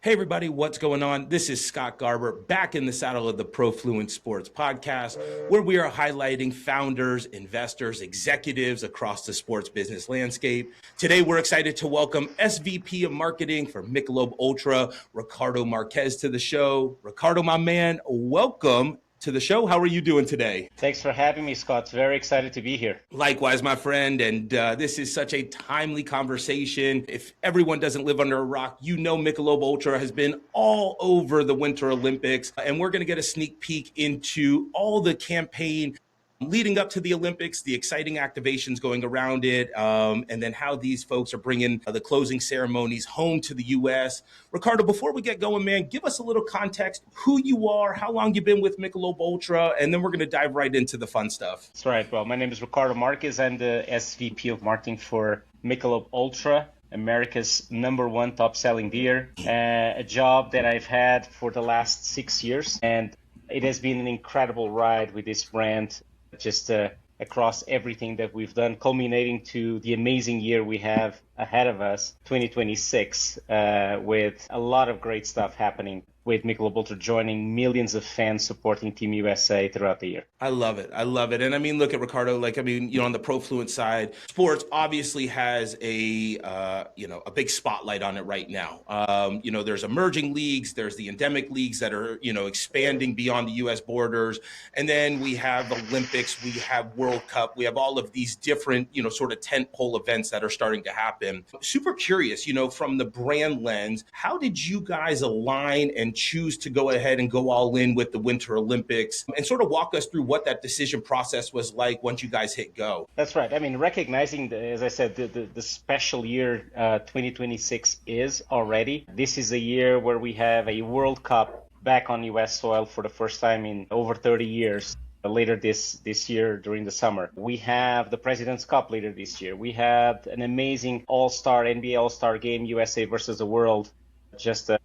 Hey everybody, what's going on? This is Scott Garber back in the saddle of the Profluent Sports Podcast, where we are highlighting founders, investors, executives across the sports business landscape. Today, we're excited to welcome SVP of Marketing for Michelob Ultra, Ricardo Marques, to the show. Ricardo, my man, welcome to the show. How are you doing today? Thanks for having me, Scott. Very excited to be here. Likewise, my friend. And this is such a timely conversation. If everyone doesn't live under a rock, you know Michelob Ultra has been all over the Winter Olympics. And we're going to get a sneak peek into all the campaign leading up to the Olympics, the exciting activations going around it, and then how these folks are bringing the closing ceremonies home to the U.S. Ricardo, before we get going, man, give us a little context, who you are, how long you've been with Michelob Ultra, and then we're going to dive right into the fun stuff. That's right. Well, my name is Ricardo Marques. I'm the SVP of Marketing for Michelob Ultra, America's #1 top-selling beer, a job that I've had for the last 6 years. And it has been an incredible ride with this brand, just across everything that we've done, culminating to the amazing year we have ahead of us, 2026, with a lot of great stuff happening with Michelob Ultra joining millions of fans supporting Team USA throughout the year. I love it. I love it. And I mean, look at Ricardo, on the Profluent side, sports obviously has a big spotlight on it right now. There's emerging leagues, there's the endemic leagues that are, expanding beyond the U.S. borders. And then we have Olympics, we have World Cup, we have all of these different, sort of tentpole events that are starting to happen. Super curious, from the brand lens, how did you guys align and choose to go ahead and go all in with the Winter Olympics, and sort of walk us through what that decision process was like once you guys hit go? That's right. I mean, recognizing, as I said, the special year 2026 is already. This is a year where we have a World Cup back on U.S. soil for the first time in over 30 years. Later this year during the summer. We have the President's Cup later this year. We had an amazing NBA All-Star game, USA versus the world, just a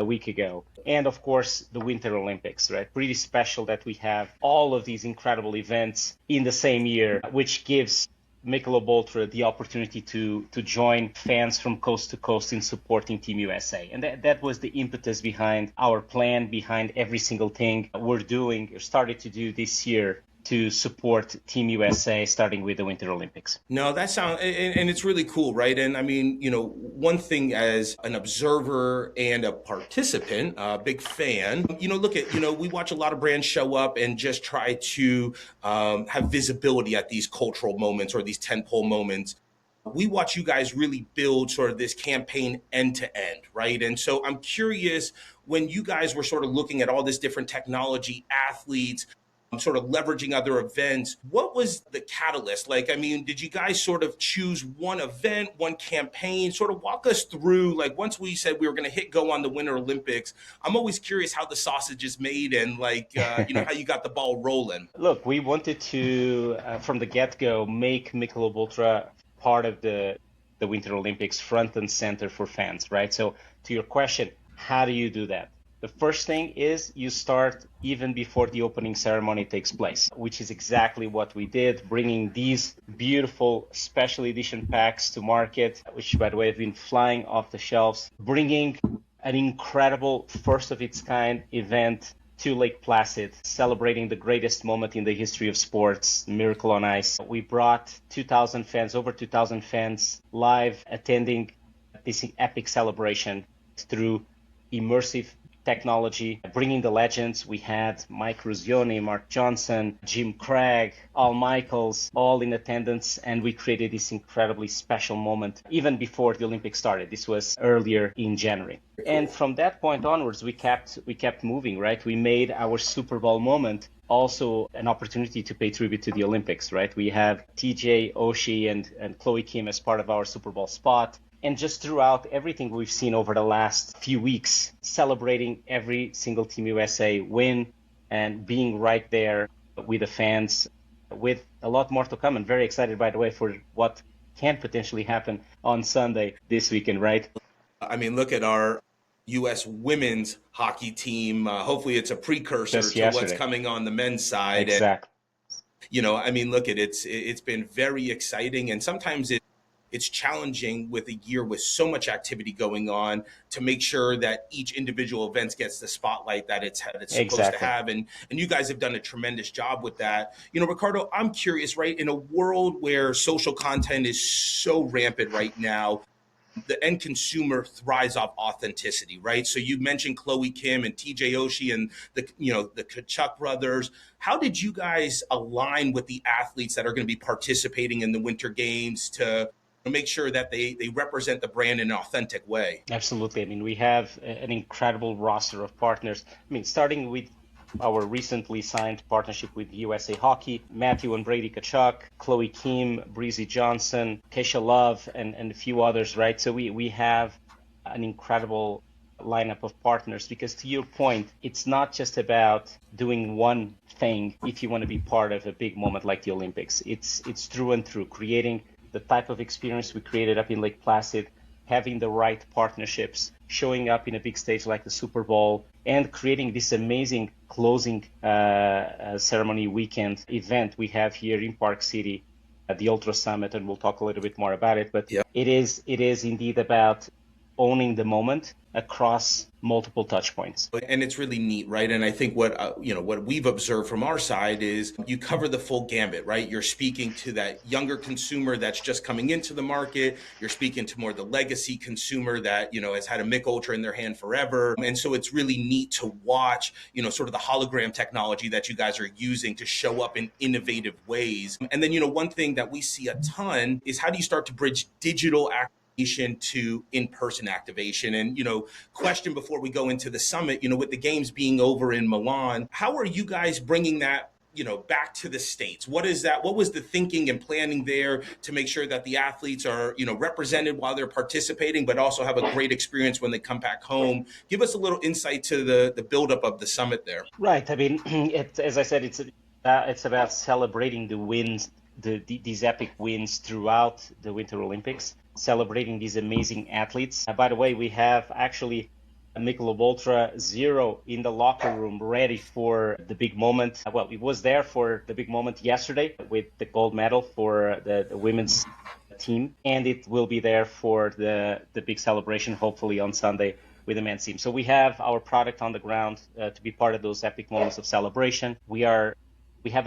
week ago. And of course, the Winter Olympics, right? Pretty special that we have all of these incredible events in the same year, which gives Michelob Ultra the opportunity to join fans from coast to coast in supporting Team USA. And that was the impetus behind our plan, behind every single thing we're doing, or started to do this year to support Team USA, starting with the Winter Olympics. No, that sounds, and it's really cool, right? And I mean, one thing as an observer and a participant, a big fan, we watch a lot of brands show up and just try to have visibility at these cultural moments or these tentpole moments. We watch you guys really build sort of this campaign end to end, right? And so I'm curious, when you guys were sort of looking at all this different technology, athletes, sort of leveraging other events, what was the catalyst? Did you guys sort of choose one event, one campaign? Sort of walk us through, once we said we were going to hit go on the Winter Olympics, I'm always curious how the sausage is made and how you got the ball rolling. Look, we wanted to, from the get-go, make Michelob Ultra part of the Winter Olympics, front and center for fans, right? So to your question, how do you do that? The first thing is you start even before the opening ceremony takes place, which is exactly what we did, bringing these beautiful special edition packs to market, which, by the way, have been flying off the shelves, bringing an incredible first of its kind event to Lake Placid, celebrating the greatest moment in the history of sports, Miracle on Ice. We brought 2,000 fans, over 2,000 fans live attending this epic celebration through immersive technology, bringing the legends. We had Mike Ruzioni, Mark Johnson, Jim Craig, Al Michaels, all in attendance, and we created this incredibly special moment even before the Olympics started. This was earlier in January. And from that point onwards, we kept moving, right? We made our Super Bowl moment also an opportunity to pay tribute to the Olympics, right? We have TJ Oshie and Chloe Kim as part of our Super Bowl spot. And just throughout everything we've seen over the last few weeks, celebrating every single Team USA win and being right there with the fans, with a lot more to come. And very excited, by the way, for what can potentially happen on Sunday this weekend, right? I mean, look at our U.S. women's hockey team. Hopefully it's a precursor to what's coming on the men's side. Exactly. And, it's been very exciting. And sometimes it's challenging with a year with so much activity going on to make sure that each individual event gets the spotlight that it's supposed to Exactly. have. And you guys have done a tremendous job with that. Ricardo, I'm curious, right? In a world where social content is so rampant right now, the end consumer thrives off authenticity, right? So you mentioned Chloe Kim and TJ Oshie and the Kachuk brothers. How did you guys align with the athletes that are going to be participating in the Winter Games to make sure that they represent the brand in an authentic way? Absolutely. I mean, we have an incredible roster of partners. I mean, starting with our recently signed partnership with USA Hockey, Matthew and Brady Kachuk, Chloe Kim, Breezy Johnson, Keisha Love, and a few others, right? So we have an incredible lineup of partners because, to your point, it's not just about doing one thing if you want to be part of a big moment like the Olympics. It's through and through creating the type of experience we created up in Lake Placid, having the right partnerships, showing up in a big stage like the Super Bowl, and creating this amazing closing ceremony weekend event we have here in Park City at the Ultra Summit, and we'll talk a little bit more about it. But Yep. it is indeed about owning the moment across multiple touch points. And it's really neat, right? And I think what we've observed from our side is you cover the full gambit, right? You're speaking to that younger consumer that's just coming into the market. You're speaking to more the legacy consumer that has had a Mick Ultra in their hand forever. And so it's really neat to watch sort of the hologram technology that you guys are using to show up in innovative ways. And then one thing that we see a ton is how do you start to bridge digital to in-person activation? And question before we go into the summit, with the games being over in Milan, how are you guys bringing that back to the States? What was the thinking and planning there to make sure that the athletes are represented while they're participating, but also have a great experience when they come back home? Give us a little insight to the buildup of the summit there. Right. I mean, as I said, it's about celebrating the wins, these epic wins throughout the Winter Olympics, celebrating these amazing athletes. By the way, we have actually a Michelob Ultra Zero in the locker room ready for the big moment. Well, it was there for the big moment yesterday with the gold medal for the women's team, and it will be there for the big celebration, hopefully on Sunday with the men's team. So we have our product on the ground to be part of those epic moments of celebration. We have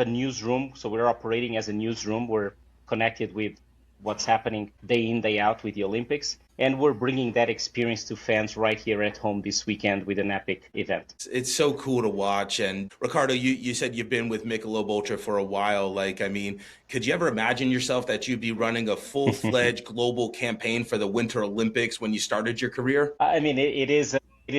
a newsroom, so we're operating as a newsroom. We're connected with what's happening day in, day out with the Olympics. And we're bringing that experience to fans right here at home this weekend with an epic event. It's so cool to watch. And Ricardo, you said you've been with Michelob Ultra for a while. Could you ever imagine yourself that you'd be running a full-fledged global campaign for the Winter Olympics when you started your career? I mean, it is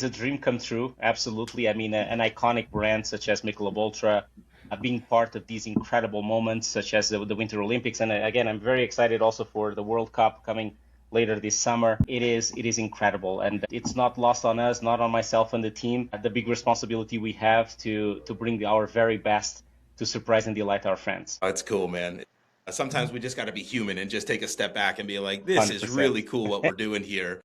a dream come true. Absolutely. I mean, an iconic brand such as Michelob Ultra, being part of these incredible moments such as the Winter Olympics. And again, I'm very excited also for the World Cup coming later this summer. It is incredible, and it's not lost on us, not on myself and the team, the big responsibility we have to bring our very best to surprise and delight our fans. That's cool, man. Sometimes we just got to be human and just take a step back and be like, this 100%. is really cool what we're doing here.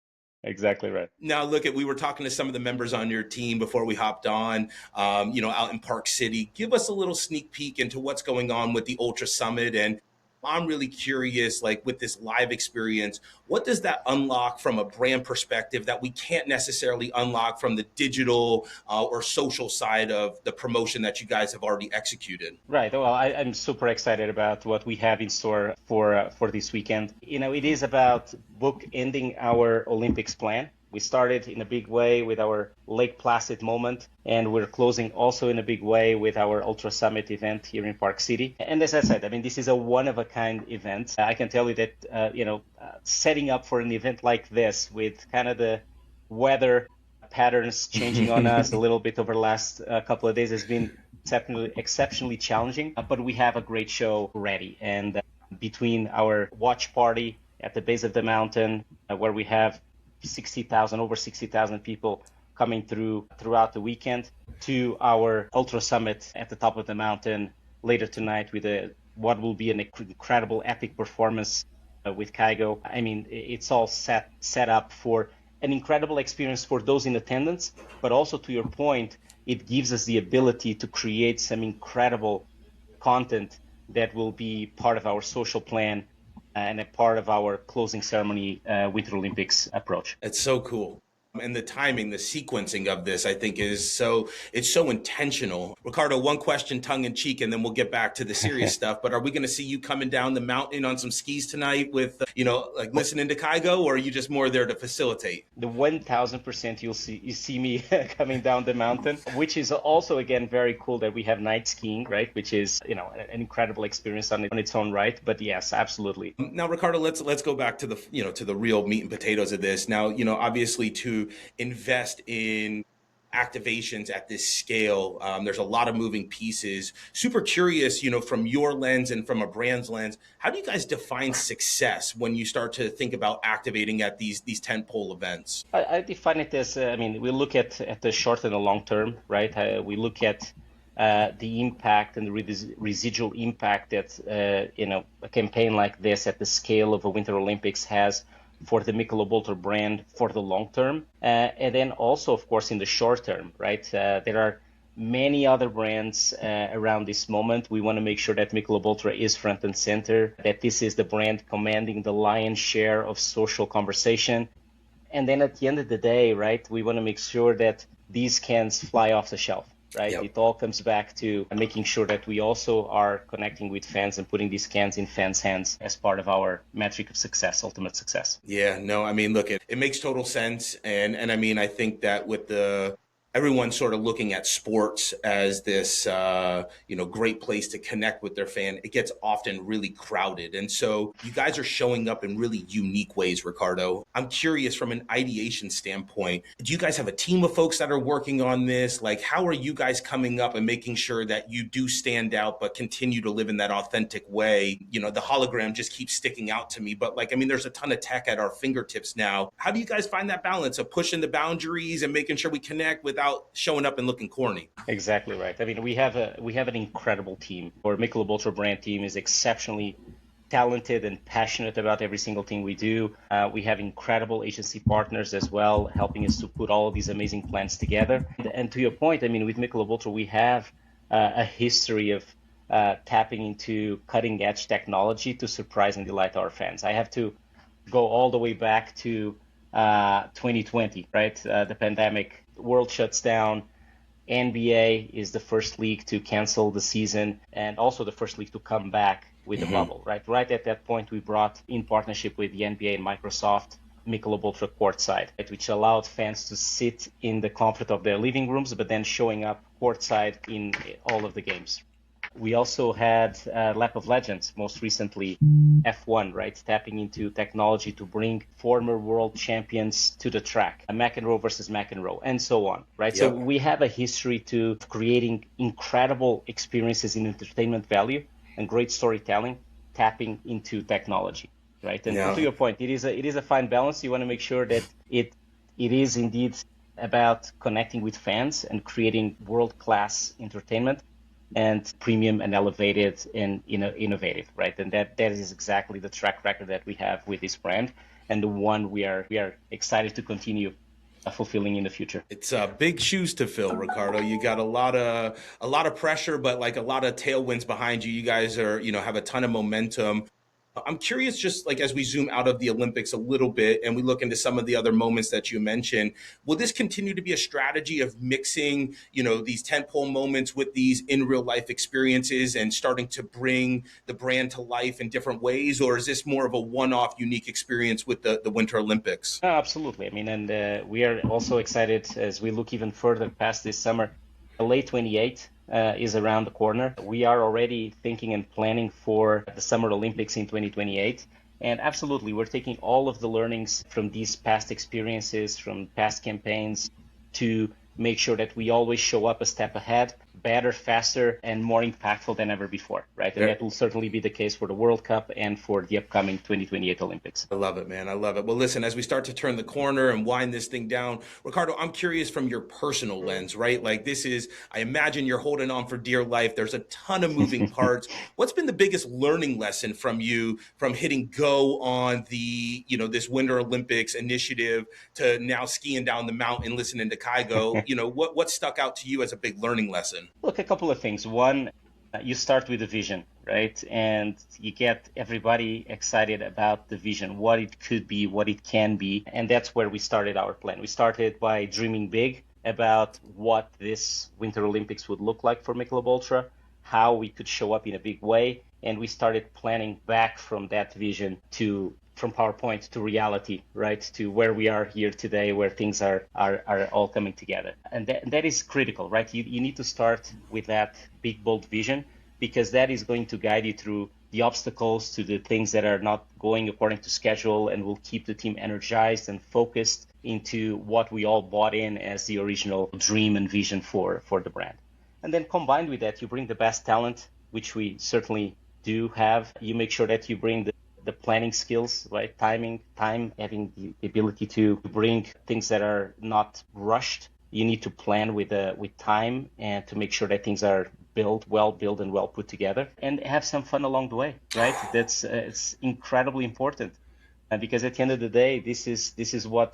Exactly right. Now, we were talking to some of the members on your team before we hopped on, out in Park City. Give us a little sneak peek into what's going on with the Ultra Summit. And I'm really curious, with this live experience, what does that unlock from a brand perspective that we can't necessarily unlock from the digital or social side of the promotion that you guys have already executed? Right. Well, I'm super excited about what we have in store for this weekend. It is about bookending our Olympics plan. We started in a big way with our Lake Placid moment, and we're closing also in a big way with our Ultra Summit event here in Park City. And as I said, I mean, this is a one-of-a-kind event. I can tell you that, setting up for an event like this with kind of the weather patterns changing on us a little bit over the last couple of days has been exceptionally challenging, but we have a great show ready. And between our watch party at the base of the mountain, where we have over 60,000 people coming throughout the weekend, to our Ultra Summit at the top of the mountain later tonight with what will be an incredible epic performance with Kygo. I mean, it's all set up for an incredible experience for those in attendance, but also, to your point, it gives us the ability to create some incredible content that will be part of our social plan and a part of our closing ceremony Winter Olympics approach. It's so cool. And the timing, the sequencing of this, I think it's so intentional. Ricardo, one question tongue in cheek, and then we'll get back to the serious stuff. But are we going to see you coming down the mountain on some skis tonight with, like listening to Kygo, or are you just more there to facilitate? The 1000% you see me coming down the mountain, which is also, again, very cool that we have night skiing, right? Which is, an incredible experience on its own right. But yes, absolutely. Now, Ricardo, let's go back to the real meat and potatoes of this. Now, obviously to invest in activations at this scale, there's a lot of moving pieces. Super curious, from your lens and from a brand's lens, how do you guys define success when you start to think about activating at these tentpole events? I define it as, we look at the short and the long term, right? We look at the impact and the residual impact that a campaign like this at the scale of a Winter Olympics has for the Michelob Ultra brand for the long term, and then also, of course, in the short term, right? There are many other brands around this moment. We want to make sure that Michelob Ultra is front and center, that this is the brand commanding the lion's share of social conversation. And then at the end of the day, right, we want to make sure that these cans fly off the shelf. Right. Yep. It all comes back to making sure that we also are connecting with fans and putting these cans in fans' hands as part of our metric of success, ultimate success. Yeah, no, look, it makes total sense. And I think that with everyone sort of looking at sports as this, great place to connect with their fan, it gets often really crowded. And so you guys are showing up in really unique ways, Ricardo. I'm curious from an ideation standpoint, do you guys have a team of folks that are working on this? Like, how are you guys coming up and making sure that you do stand out, but continue to live in that authentic way? The hologram just keeps sticking out to me, but there's a ton of tech at our fingertips now. How do you guys find that balance of pushing the boundaries and making sure we connect without showing up and looking corny? Exactly right. We have an incredible team. Our Michelob Ultra brand team is exceptionally talented and passionate about every single thing we do. We have incredible agency partners as well, helping us to put all of these amazing plans together. And to your point, with Michelob Ultra, we have a history of tapping into cutting edge technology to surprise and delight our fans. I have to go all the way back to 2020, right? The pandemic. World shuts down. NBA is the first league to cancel the season and also the first league to come back with the bubble, right? Right at that point, we brought in partnership with the NBA and Microsoft Michelob Ultra courtside, right, which allowed fans to sit in the comfort of their living rooms, but then showing up courtside in all of the games. We also had Lap of Legends, most recently F1, right? Tapping into technology to bring former world champions to the track, McEnroe versus McEnroe, and so on, right? Yep. So we have a history to creating incredible experiences in entertainment value and great storytelling, tapping into technology, right? And to your point, it is a fine balance. You want to make sure that it is indeed about connecting with fans and creating world-class entertainment, and premium and elevated and innovative, right? And that is exactly the track record that we have with this brand, and the one we are excited to continue fulfilling in the future. It's big shoes to fill, Ricardo. You got a lot of pressure, but a lot of tailwinds behind you. You guys are have a ton of momentum. I'm curious, just as we zoom out of the Olympics a little bit and we look into some of the other moments that you mentioned, will this continue to be a strategy of mixing, these tentpole moments with these in real life experiences and starting to bring the brand to life in different ways? Or is this more of a one-off unique experience with the Winter Olympics? No, absolutely. And we are also excited as we look even further past this summer. Late 28 is around the corner. We are already thinking and planning for the Summer Olympics in 2028. And absolutely, we're taking all of the learnings from these past experiences, from past campaigns, to make sure that we always show up a step ahead, better, faster, and more impactful than ever before, right? And that will certainly be the case for the World Cup and for the upcoming 2028 Olympics. I love it, man. I love it. Well, listen, as we start to turn the corner and wind this thing down, Ricardo, I'm curious from your personal lens, right? I imagine you're holding on for dear life. There's a ton of moving parts. What's been the biggest learning lesson from you from hitting go on the, this Winter Olympics initiative to now skiing down the mountain, listening to Kygo? What stuck out to you as a big learning lesson? Look, a couple of things. One, You start with a vision, right? And you get everybody excited about the vision, what it could be, what it can be. And that's where we started our plan. We started by dreaming big about what this Winter Olympics would look like for Michelob Ultra, how we could show up in a big way. And we started planning back from that vision from PowerPoint to reality, right? To where we are here today, where things are all coming together. And that is critical, right? You need to start with that big, bold vision, because that is going to guide you through the obstacles, to the things that are not going according to schedule, and will keep the team energized and focused into what we all bought in as the original dream and vision for the brand. And then combined with that, you bring the best talent, which we certainly do have. You make sure that you bring the planning skills, right? Time, having the ability to bring things that are not rushed. You need to plan with time, and to make sure that things are built and well put together, and have some fun along the way, right? That's it's incredibly important. Because at the end of the day, this is where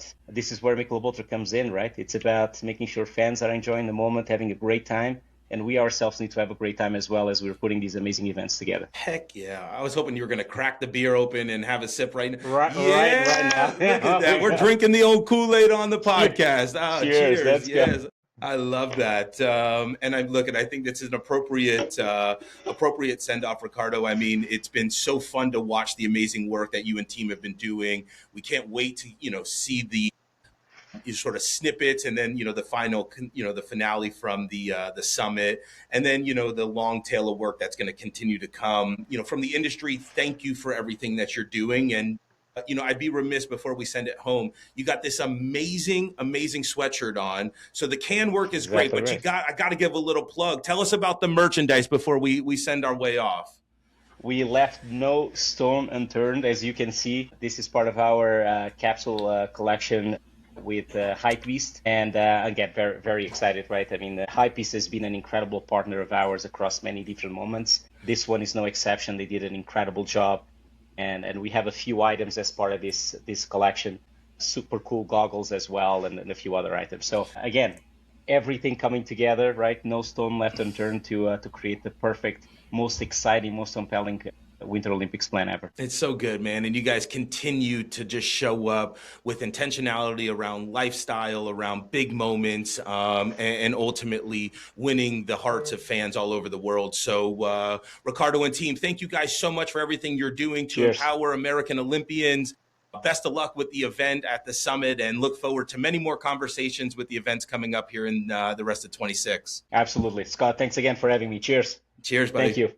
Michelob Ultra comes in, right? It's about making sure fans are enjoying the moment, having a great time, and we ourselves need to have a great time as well, as we're putting these amazing events together. Heck yeah. I was hoping you were going to crack the beer open and have a sip right now. Right now. Look at that. We're drinking the old Kool-Aid on the podcast. Cheers. Let's yes. go. I love that. And I think this is an appropriate send off, Ricardo. I mean, it's been so fun to watch the amazing work that you and team have been doing. We can't wait to, see the sort of snippets, and then the final, the finale from the summit, and then the long tail of work that's going to continue to come from the industry. Thank you for everything that you're doing. And I'd be remiss before we send it home. You got this amazing sweatshirt on. So the can work is Exactly great, but right. I got to give a little plug. Tell us about the merchandise before we send our way off. We left no stone unturned. As you can see, this is part of our capsule collection with Hypebeast, and I get very, very excited, right? I mean, Hypebeast has been an incredible partner of ours across many different moments. This one is no exception. They did an incredible job, and we have a few items as part of this collection. Super cool goggles as well, and a few other items. So again, everything coming together, right? No stone left unturned to create the perfect, most exciting, most compelling Winter Olympics plan ever. It's so good, man. And you guys continue to just show up with intentionality around lifestyle, around big moments, and ultimately winning the hearts of fans all over the world. So Ricardo and team, thank you guys so much for everything you're doing to Cheers. empower American Olympians. Best of luck with the event at the summit, and look forward to many more conversations with the events coming up here in the rest of 26. Absolutely. Scott, thanks again for having me. Cheers. Cheers, buddy. Thank you.